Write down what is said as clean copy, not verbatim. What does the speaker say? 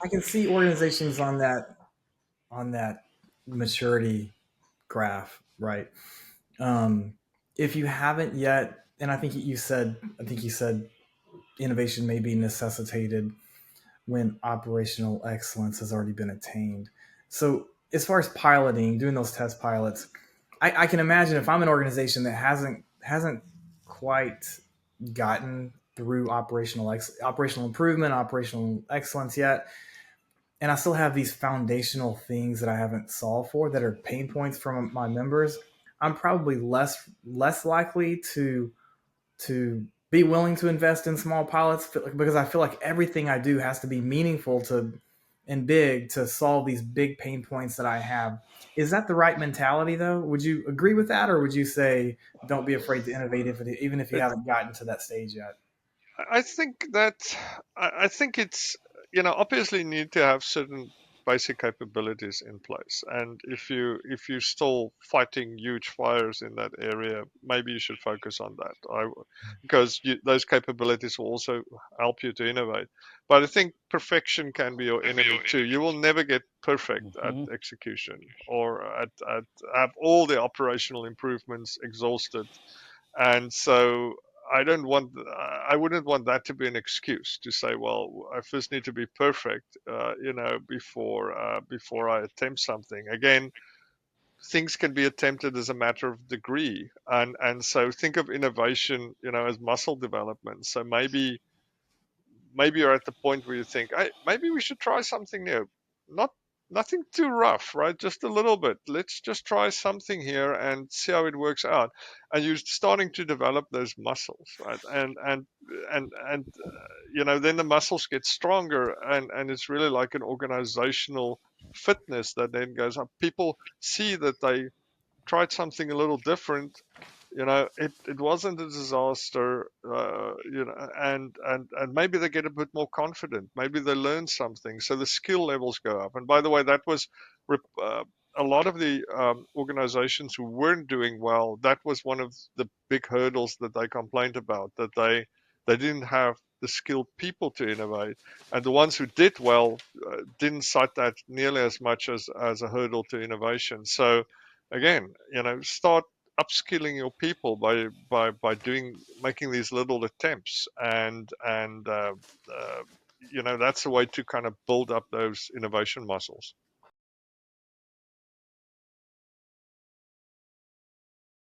I can see organizations on that maturity graph, right? Um, if you haven't yet, and I think you said innovation may be necessitated when operational excellence has already been attained. So, as far as piloting, doing those test pilots, I can imagine if I'm an organization that hasn't quite gotten through operational improvement, operational excellence yet, and I still have these foundational things that I haven't solved for that are pain points from my members. I'm probably less likely to be willing to invest in small pilots because I feel like everything I do has to be meaningful to and big to solve these big pain points that I have. Is that the right mentality though? Would you agree with that, or would you say don't be afraid to innovate even if you It, haven't gotten to that stage yet? I think that I think it's, obviously you need to have certain basic capabilities in place, and if you're still fighting huge fires in that area, maybe you should focus on that. Because those capabilities will also help you to innovate. But I think perfection can be your enemy too. You will never get perfect at Hmm. execution or at have all the operational improvements exhausted, and so I wouldn't want that to be an excuse to say, well, I first need to be perfect, before I attempt something. Again, things can be attempted as a matter of degree, and so think of innovation, as muscle development. So maybe you're at the point where you think, hey, maybe we should try something new. Not Nothing too rough, right? Just a little bit. Let's just try something here and see how it works out. And you're starting to develop those muscles, right? And then the muscles get stronger, and it's really like an organizational fitness that then goes up. People see that they tried something a little different. It wasn't a disaster. And maybe they get a bit more confident. Maybe they learn something, so the skill levels go up. And by the way, that was a lot of the organizations who weren't doing well. That was one of the big hurdles that they complained about, that they didn't have the skilled people to innovate, and the ones who did well didn't cite that nearly as much as a hurdle to innovation. So again, start upskilling your people by doing making these little attempts, and that's a way to kind of build up those innovation muscles.